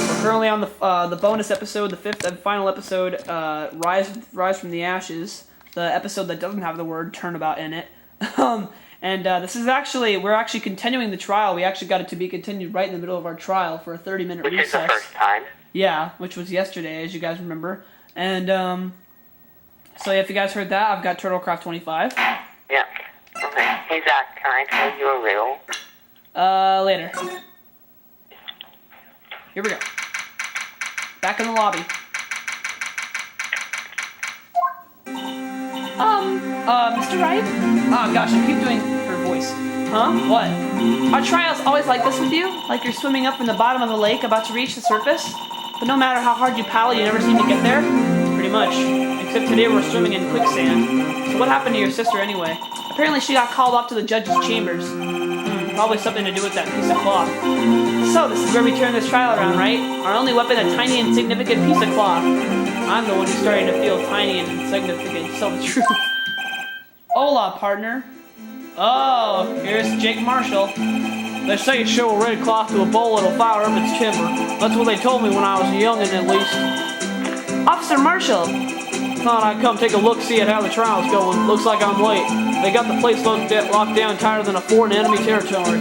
We're currently on the bonus episode, the 5th and final episode, Rise from the Ashes, the episode that doesn't have the word turnabout in it. This is we're actually continuing the trial. We actually got it to be continued right in the middle of our trial for a 30-minute recess. Which is the first time. Yeah, which was yesterday, as you guys remember. And, so if you guys heard that, I've got Turtlecraft 25. Yeah. Okay. Hey, Zach, can I tell you a riddle? Later. Here we go. Back in the lobby. Mr. Wright? Oh gosh, I keep doing her voice. Huh? What? Are trials always like this with you? Like you're swimming up in the bottom of the lake about to reach the surface? But no matter how hard you paddle, you never seem to get there? Pretty much. Except today we're swimming in quicksand. So what happened to your sister anyway? Apparently she got called off to the judge's chambers. Probably something to do with that piece of cloth. So this is where we turn this trial around, right? Our only weapon, a tiny insignificant piece of cloth. I'm the one who's starting to feel tiny and insignificant, tell the truth. Hola, partner. Oh, here's Jake Marshall. They say you show a red cloth to a bull, it'll fire up its timber. That's what they told me when I was a youngin', at least. Officer Marshall! Thought I'd come take a look, see at how the trial's going. Looks like I'm late. They got the place locked down tighter than a fort in enemy territory.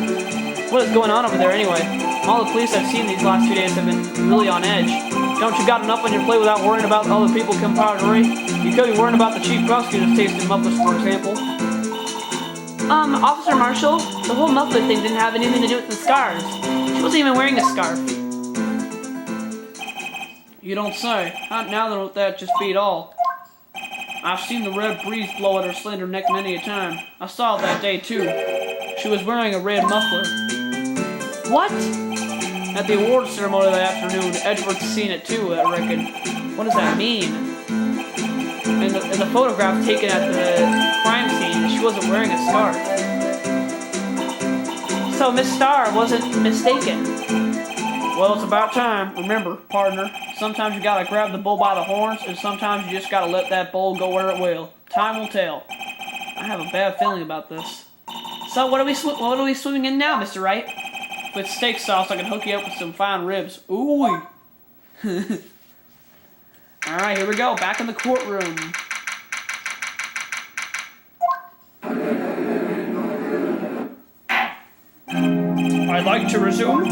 What is going on over there anyway? All the police I've seen these last 2 days have been really on edge. Don't you got enough on your plate without worrying about other people compadre? You could be worrying about the chief prosecutor's tasting mufflers, for example. Officer Marshall, the whole muffler thing didn't have anything to do with the scars. She wasn't even wearing a scarf. You don't say. Not now that that just beat all. I've seen the red breeze blow at her slender neck many a time. I saw it that day, too. She was wearing a red muffler. What? At the awards ceremony that afternoon, Edward's seen it, too, I reckon. What does that mean? In the photograph taken at the crime scene, she wasn't wearing a scarf. So Miss Starr wasn't mistaken. Well, it's about time. Remember, partner, sometimes you gotta grab the bull by the horns, and sometimes you just gotta let that bull go where it will. Time will tell. I have a bad feeling about this. So what are we swimming in now, Mr. Wright? With steak sauce, I can hook you up with some fine ribs. Ooh. Alright, here we go. Back in the courtroom. I'd like to resume.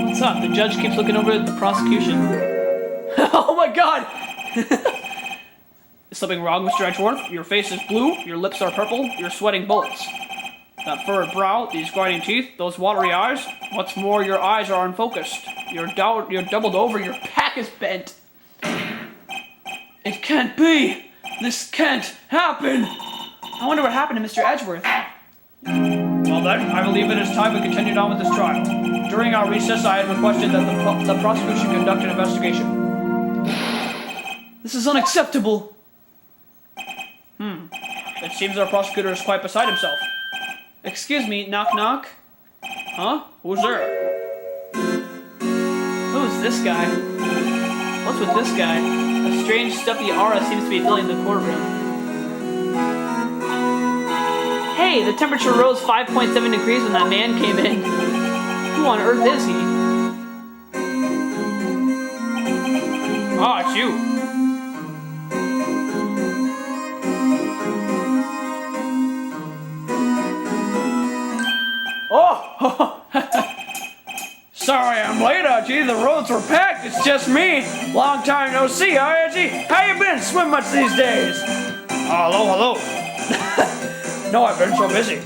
What's up? The judge keeps looking over at the prosecution. Oh my god! Is something wrong, Mr. Edgeworth? Your face is blue, your lips are purple, you're sweating bullets. That furrowed brow, these grinding teeth, those watery eyes. What's more, your eyes are unfocused. You're doubled over, your back is bent. It can't be! This can't happen! I wonder what happened to Mr. Edgeworth. Well then, I believe it is time we continued on with this trial. During our recess, I had requested that the prosecution conduct an investigation. This is unacceptable! It seems our prosecutor is quite beside himself. Excuse me, knock knock? Huh? Who's there? Who's this guy? What's with this guy? A strange, stuffy aura seems to be filling the courtroom. Hey, the temperature rose 5.7 degrees when that man came in. Who on earth is he? Ah, it's you. Oh! Sorry I'm late, Archie. The roads were packed. It's just me. Long time no see, huh, Archie? How you been? Swim much these days? Hello. No, I've been so busy.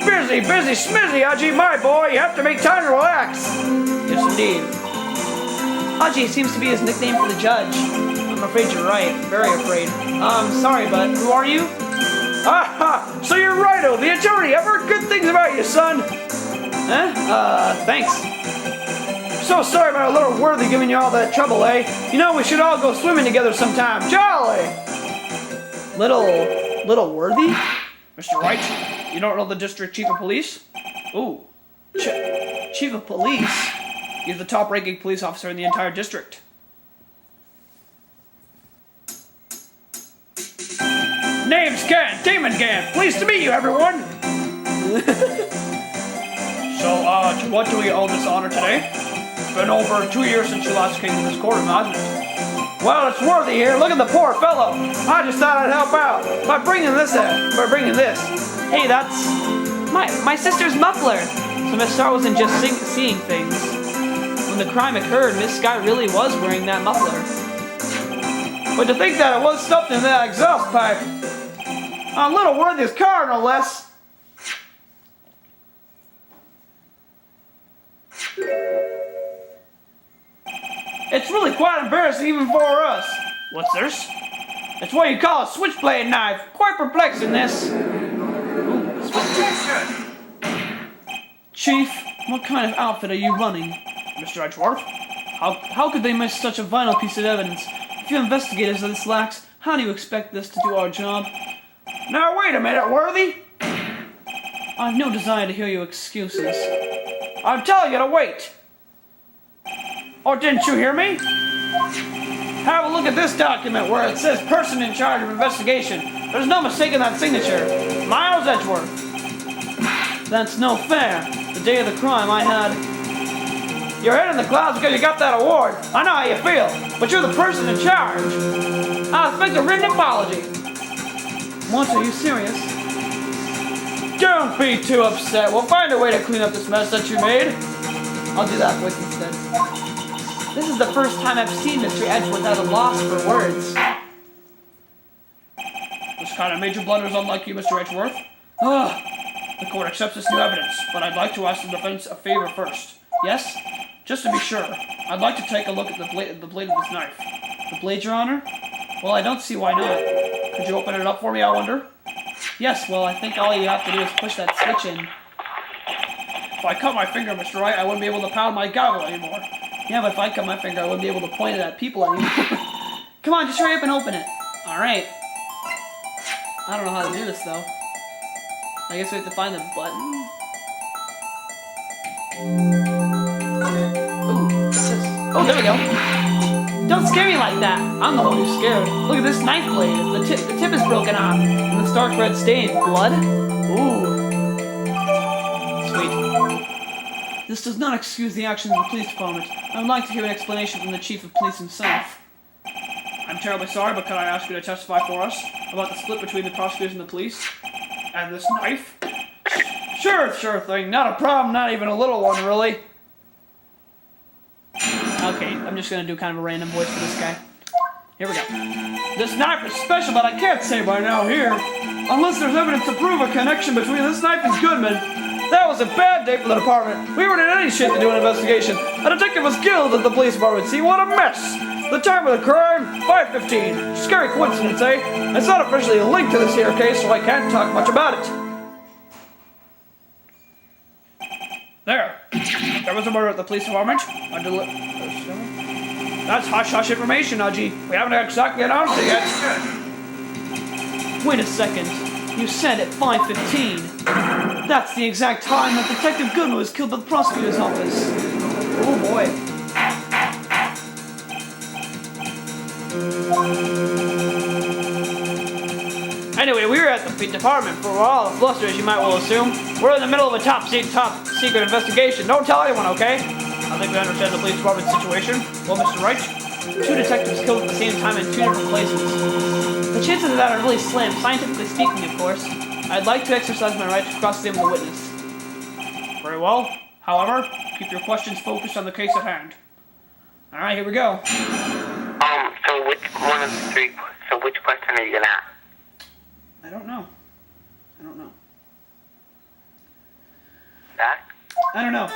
Busy, smizzy, Archie, my boy. You have to make time to relax. Yes, indeed. Archie seems to be his nickname for the judge. I'm afraid you're right. Very afraid. Sorry, but who are you? Aha! So you're Righto, the attorney. I've heard good things about you, son. Huh? Thanks. So sorry about a little worthy giving you all that trouble, eh? You know, we should all go swimming together sometime. Jolly! Little worthy? Mr. Wright, you don't know the district chief of police? Ooh. Chief of police? He's the top-ranking police officer in the entire district. Name's Ken, Damon Ken. Pleased to meet you, everyone. So, to what do we owe this honor today? It's been over 2 years since you last came to this courtroom, hasn't it? Well, it's Worthy here. Look at the poor fellow. I just thought I'd help out by bringing this in. Hey, that's my sister's muffler. So Miss Star wasn't just seeing things. When the crime occurred, Miss Scott really was wearing that muffler. But to think that it was stuffed in that exhaust pipe. On little Worthy's car, no less. It's really quite embarrassing even for us. What's this? It's what you call a switchblade knife. Quite perplexing, this. Objection! Chief, what kind of outfit are you running? Mr. Edgeworth? How could they miss such a vital piece of evidence? If you investigators are this lax, how do you expect this to do our job? Now wait a minute, Worthy! I've no desire to hear your excuses. I'm telling you to wait! Oh, didn't you hear me? Have a look at this document where it says person in charge of investigation. There's no mistake in that signature. Miles Edgeworth. That's no fair. The day of the crime I had... Your head in the clouds because you got that award. I know how you feel, but you're the person in charge. I expect a written apology. What, are you serious? Don't be too upset. We'll find a way to clean up this mess that you made. I'll do that voice instead. This is the first time I've seen Mr. Edgeworth at a loss for words. This kind of major blunder is unlike you, Mr. Edgeworth. The court accepts this new evidence, but I'd like to ask the defense a favor first. Yes? Just to be sure, I'd like to take a look at the blade of this knife. The blade, Your Honor? Well, I don't see why not. Could you open it up for me, I wonder? Yes, well, I think all you have to do is push that switch in. If I cut my finger, Mr. Wright, I wouldn't be able to pound my gavel anymore. Yeah, but if I cut my finger, I wouldn't be able to point it at people anymore. Come on, just hurry up and open it. Alright. I don't know how to do this, though. I guess we have to find the button. Ooh, what's this? Oh, there we go. Don't scare me like that. I'm the one who's scared. Look at this knife blade. The tip is broken off. And this dark red stain. Blood? Ooh. Sweet. This does not excuse the actions of the police department. I would like to hear an explanation from the chief of police himself. I'm terribly sorry, but could I ask you to testify for us about the split between the prosecutors and the police? And this knife? Sure thing. Not a problem, not even a little one, really. Okay, I'm just gonna do kind of a random voice for this guy. Here we go. This knife is special, but I can't say by now here. Unless there's evidence to prove a connection between this knife and Goodman. That was a bad day for the department. We weren't in any shape to do an investigation. A detective was killed at the police department. See, what a mess. The time of the crime, 5:15. Scary coincidence, eh? It's not officially linked to this here case, so I can't talk much about it. There was a murder at the police department. That's hush-hush information, Nudgy. We haven't exactly announced it yet. Wait a second. You said at 5:15. That's the exact time that Detective Goodman was killed by the prosecutor's office. Oh boy. Anyway, we were at the department for all the fluster, as you might well assume. We're in the middle of a top secret investigation. Don't tell anyone, okay? I think we understand the police department's situation. Well, Mr. Wright, 2 detectives killed at the same time in 2 different places. The chances of that are really slim, scientifically speaking, of course. I'd like to exercise my right to cross-examine the witness. Very well. However, keep your questions focused on the case at hand. All right, here we go. So which one of the 3? So which question are you gonna ask? I don't know. That? I don't know.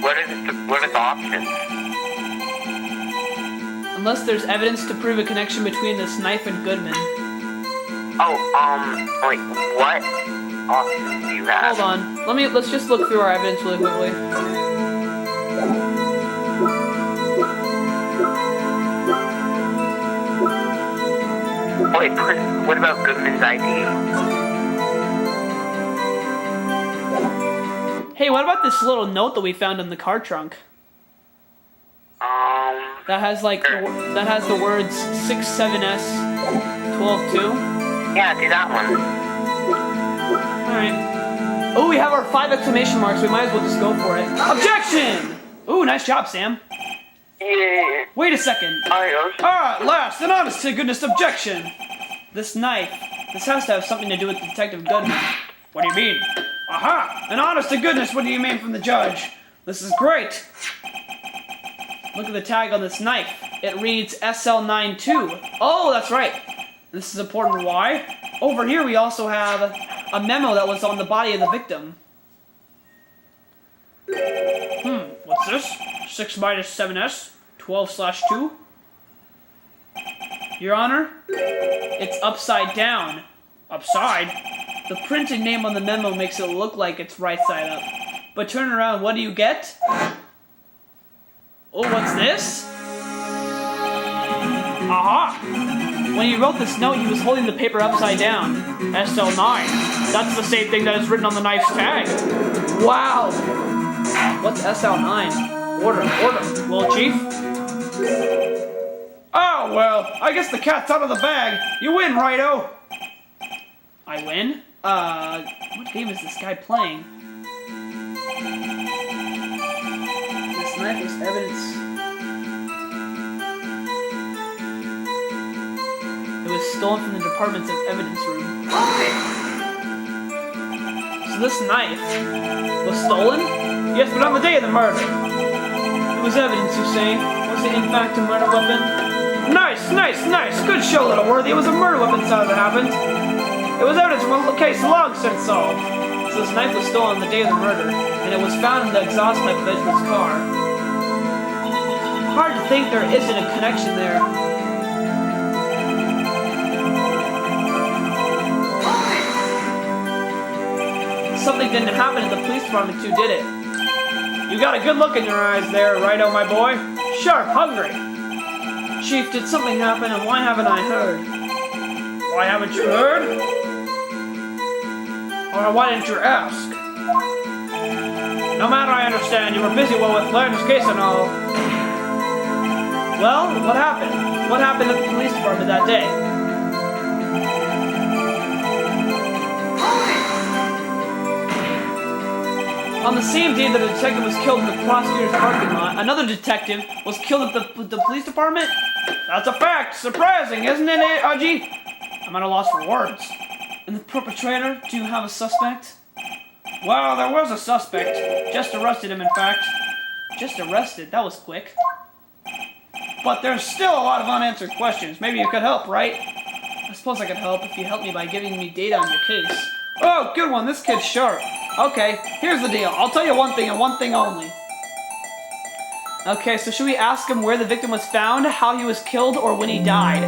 What are the options? Unless there's evidence to prove a connection between this knife and Goodman. Wait, what options do you have? Hold on. Let's just look through our evidence really quickly. Wait, what about Goodman's ID? Hey, what about this little note that we found in the car trunk? That has the words 67S 122. Yeah, do that one. Alright. Oh, we have our 5 exclamation marks. We might as well just go for it. Objection! Ooh, nice job, Sam. Yeah. Wait a second. I At last, an honest to goodness objection. This knife. This has to have something to do with Detective Goodman. What do you mean? Aha! An honest to goodness, what do you mean from the judge? This is great. Look at the tag on this knife. It reads SL92. Oh, that's right. This is important. Why? Over here we also have a memo that was on the body of the victim. What's this? 6 minus 7s, 12/2. Your Honor, it's upside down. Upside? The printed name on the memo makes it look like it's right side up. But turn around, what do you get? Oh, what's this? Aha! When he wrote this note, he was holding the paper upside down. SL9. That's the same thing that is written on the knife's tag. Wow! What's SL9? Order. Well, Chief? Oh, well, I guess the cat's out of the bag. You win, Righto. I win? What game is this guy playing? This knife is evidence. It was stolen from the Department's evidence room. So this knife was stolen? Yes, but on the day of the murder. It was evidence, you say? Was it in fact a murder weapon? Nice! Good show, little worthy. It was a murder weapon, so that happened. It was evidence from a case long since solved. So this knife was stolen on the day of the murder, and it was found in the exhaust pipe of Edgewood's car. Hard to think there isn't a connection there. Something didn't happen in the police department too, did it? You got a good look in your eyes there, Righto, my boy. Sharp, hungry. Chief, did something happen, and why haven't I heard? Why haven't you heard? Or why didn't you ask? No matter, I understand. You were busy with Laird's case and all. Well, what happened? What happened at the police department that day? On the same day that a detective was killed in the prosecutor's parking lot, another detective was killed at the police department? That's a fact. Surprising, isn't it, Aji? I'm at a loss for words. And the perpetrator? Do you have a suspect? Well, there was a suspect. Just arrested him, in fact. Just arrested? That was quick. But there's still a lot of unanswered questions. Maybe you could help, right? I suppose I could help if you help me by giving me data on your case. Oh, good one. This kid's sharp. Okay, here's the deal. I'll tell you one thing and one thing only. Okay, so should we ask him where the victim was found, how he was killed, or when he died?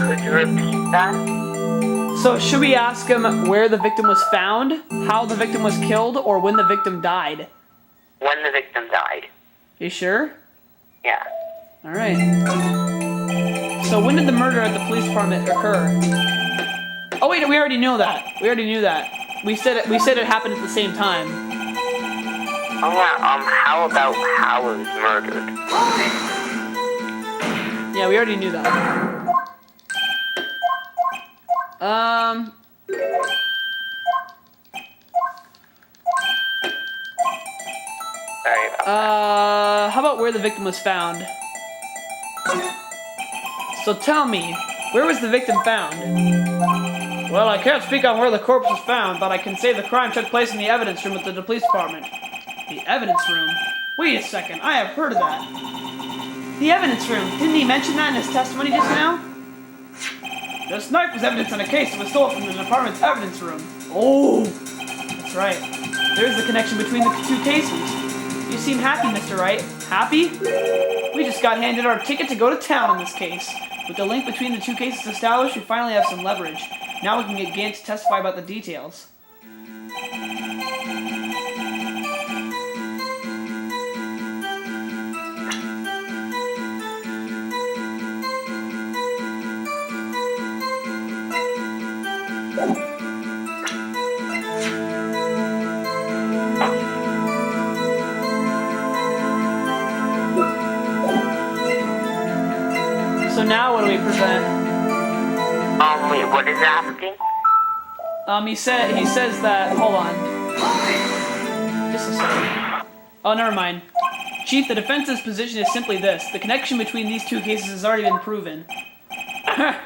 Could you repeat that? So should we ask him where the victim was found, how the victim was killed, or when the victim died? When the victim died. You sure? Yeah. Alright. So when did the murder at the police department occur? Oh wait, we already know that. We said it happened at the same time. Oh yeah, how about how it was murdered? Yeah, we already knew that. Sorry about How about where the victim was found? So tell me, where was the victim found? Well, I can't speak on where the corpse was found, but I can say the crime took place in the evidence room at the police department. The evidence room? Wait a second, I have heard of that. The evidence room, didn't he mention that in his testimony just now? This knife was evidence in a case that was stolen from the department's evidence room. Oh, that's right. There's the connection between the two cases. You seem happy, Mr. Wright. Happy? We just got handed our ticket to go to town on this case. With the link between the two cases established, we finally have some leverage. Now we can get Gant to testify about the details. So now what do we present? wait, what is it asking? He says that, hold on. Oh, never mind. Chief, the defense's position is simply this. The connection between these two cases has already been proven.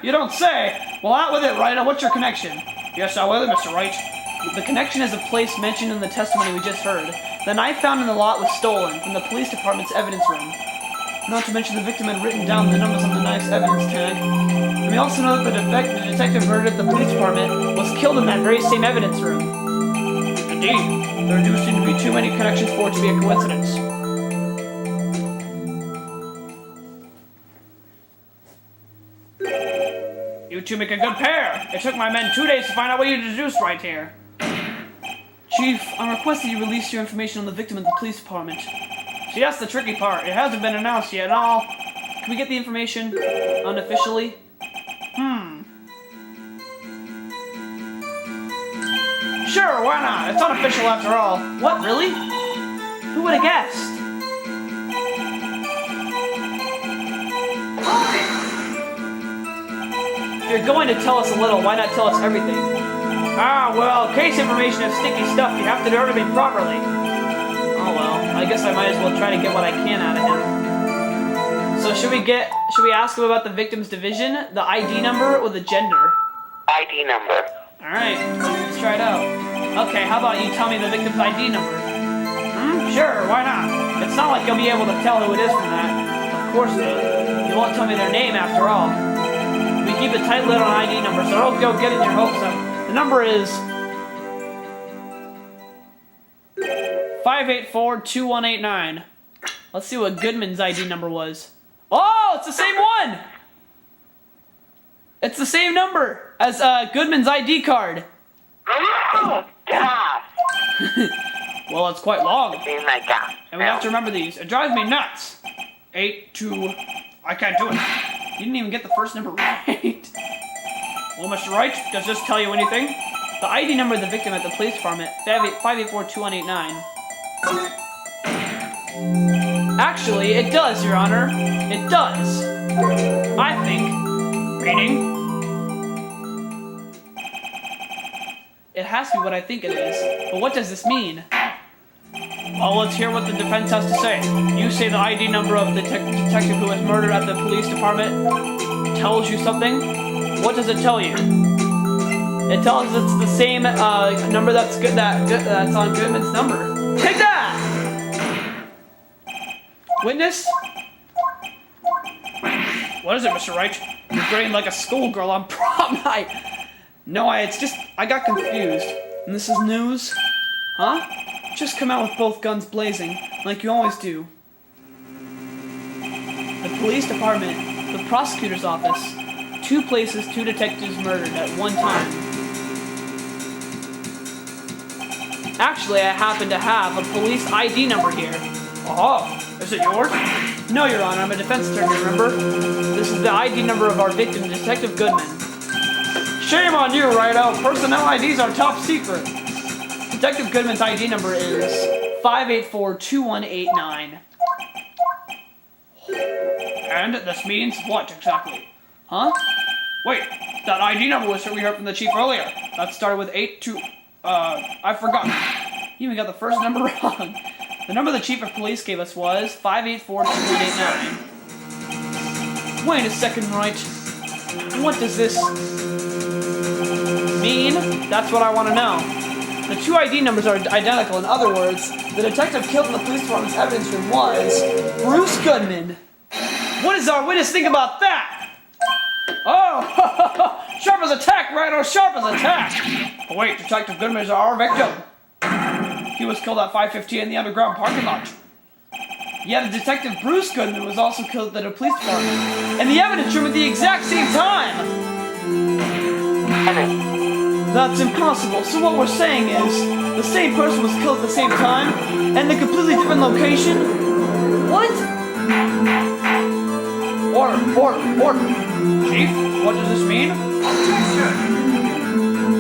You don't say! Well, out with it, Wright. What's your connection? Yes, out with it, Mr. Wright. The connection is a place mentioned in the testimony we just heard. The knife found in the lot was stolen from the police department's evidence room. Not to mention the victim had written down the numbers on the knife's evidence tag. And we also know that the detective murdered at the police department was killed in that very same evidence room. Indeed, there do seem to be too many connections for it to be a coincidence. You two make a good pair. It took my men 2 days to find out what you deduced right here. Chief, I request that you release your information on the victim at the police department. See, that's the tricky part. It hasn't been announced yet at all. Can we get the information unofficially? Sure, why not? It's unofficial after all. What, really? Who would have guessed? If you're going to tell us a little, why not tell us everything? Ah, well, case information is sticky stuff. You have to do everything properly. Oh well, I guess I might as well try to get what I can out of him. So should we ask him about the victim's division, the ID number, or the gender? ID number. Alright, let's try it out. Okay, how about you tell me the victim's ID number? Sure, why not? It's not like you'll be able to tell who it is from that. Of course not. You won't tell me their name after all. We keep a tight lid on ID number, so don't go getting your hopes up. The number is 584-2189. Let's see what Goodman's ID number was. Oh, it's the same one! It's the same number as Goodman's ID card. Oh, God. Well, it's quite long. Oh, my God. And we have to remember these. It drives me nuts. 82... I can't do it. You didn't even get the first number right. Well, Mr. Wright, does this tell you anything? The ID number of the victim at the police department, 584-2189. Actually, it does, Your Honor. It does. I think. Reading. It has to be what I think it is. But what does this mean? Well, let's hear what the defense has to say. You say the ID number of the detective who was murdered at the police department tells you something? What does it tell you? It tells us it's the same number that's on Goodman's number. Take that! Witness? What is it, Mr. Wright? You're grinning like a schoolgirl on prom night. No, I got confused. And this is news? Huh? Just come out with both guns blazing, like you always do. The police department, the prosecutor's office, 2 places, 2 detectives murdered at one time. Actually, I happen to have a police ID number here. Oh, is it yours? No, Your Honor, I'm a defense attorney, remember? This is the ID number of our victim, Detective Goodman. Shame on you, Wright-O. Personnel IDs are top secret. Detective Goodman's ID number is 584-2189. And this means what exactly? Huh? Wait, that ID number was what we heard from the chief earlier. That started with 82... I forgot. You even got the first number wrong. The number the chief of police gave us was 584-2189. Wait a second, Wright. What does this mean? That's what I want to know. The 2 ID numbers are identical. In other words, the detective killed in the police department's evidence room was Bruce Goodman. What does our witness think about that? Oh, sharp as a tack, Wright-O, sharp as a tack. But wait, Detective Goodman is our victim. He was killed at 5:15 in the underground parking lot. Yet Detective Bruce Goodman was also killed at the police department in the evidence room at the exact same time. That's impossible. So what we're saying is, the same person was killed at the same time, and a completely different location? What? Order. Chief, what does this mean?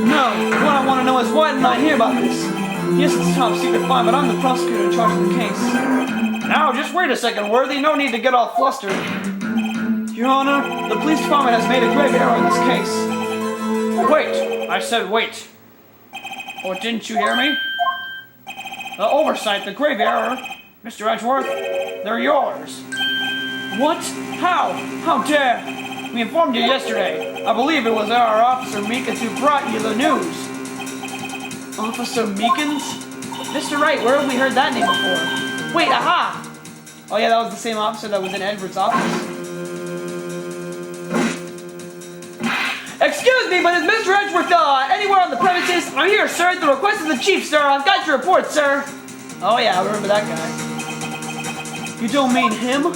No, what I want to know is why didn't I hear about this? Yes, it's top secret fine, but I'm the prosecutor in charge of the case. Now, just wait a second, Worthy. No need to get all flustered. Your Honor, the police department has made a grave error in this case. Wait. I said wait. Or didn't you hear me? The oversight, the grave error. Mr. Edgeworth, they're yours. What? How? How dare? We informed you yesterday. I believe it was our Officer Meekins who brought you the news. Officer Meekins? Mr. Wright, where have we heard that name before? Wait, aha! Oh yeah, that was the same officer that was in Edward's office. Excuse me, but is Mr. Edgeworth anywhere on the premises? I'm here, sir, at the request of the chief, sir. I've got your report, sir. Oh yeah, I remember that guy. You don't mean him?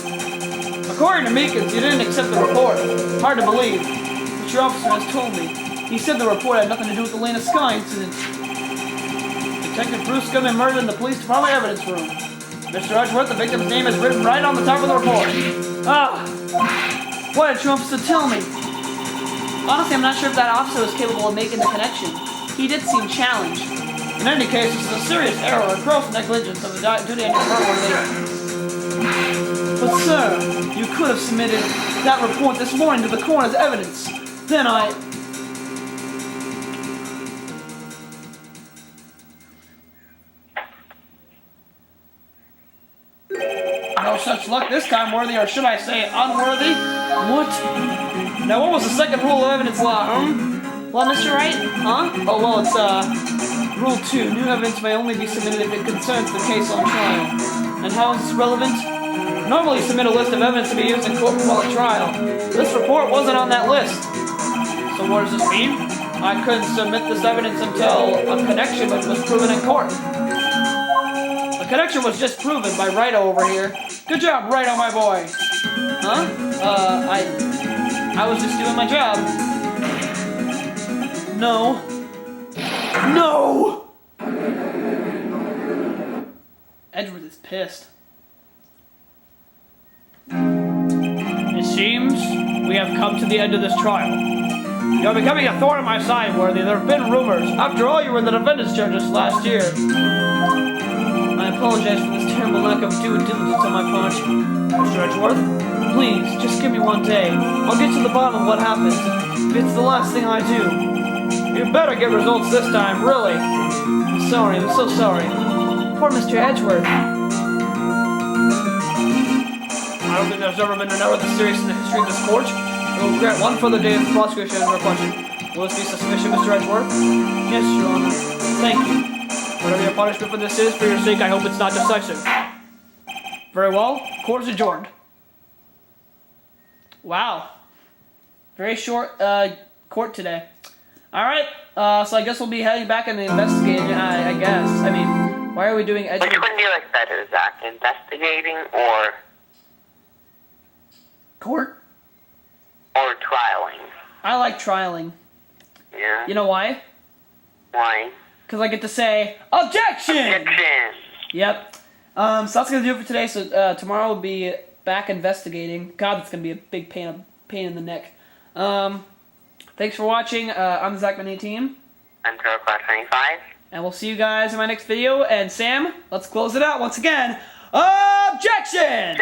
According to Meekins, you didn't accept the report. Hard to believe. But your officer has told me. He said the report had nothing to do with the Lena Sky incident. Detective Bruce Goodman murdered in the police department evidence room. Mr. Edgeworth, the victim's name is written right on the top of the report. Why did your officer tell me? Honestly, I'm not sure if that officer was capable of making the connection. He did seem challenged. In any case, this is a serious error or gross negligence of the duty on your part. But sir, you could have submitted that report this morning to the coroner's evidence. Then no such luck this time, worthy, or should I say unworthy? What? Now what was the second rule of evidence law, Well, Mr. Wright? Huh? Oh, well, it's, Rule 2. New evidence may only be submitted if it concerns the case on trial. And how is this relevant? Normally submit a list of evidence to be used in court before the trial. This report wasn't on that list. So what does this mean? I couldn't submit this evidence until a connection was proven in court. The connection was just proven by Wright over here. Good job, Wright, my boy. Huh? I was just doing my job. No. No! Edward is pissed. It seems we have come to the end of this trial. You are becoming a thorn in my side, Worthy. There have been rumors. After all, you were in the defendant's chair just last year. I apologize for this terrible lack of due diligence on my part. Mr. Edgeworth, please, just give me one day. I'll get to the bottom of what happened. If it's the last thing I do. You better get results this time, really. I'm sorry, I'm so sorry. Poor Mr. Edgeworth. I don't think there's ever been an error this serious in the history of this court. We will grant one further day of prosecution and question. Will this be sufficient, Mr. Edgeworth? Yes, Your Honor. Thank you. Whatever your punishment for this is, for your sake, I hope it's not decisive. Very well. Court is adjourned. Wow. Very short court today. Alright, so I guess we'll be heading back and investigating, I guess. I mean, why are we doing Edgeworth? Which one do you like better, Zach? Investigating or court? Or trialing? I like trialing. Yeah. You know why? Why? Because I get to say, OBJECTION! Objection! Yep. So that's going to do it for today. So tomorrow we'll be back investigating. God, that's going to be a big pain in the neck. Thanks for watching. I'm Zachman18. I'm Class25. And we'll see you guys in my next video. And Sam, let's close it out once again. OBJECTION!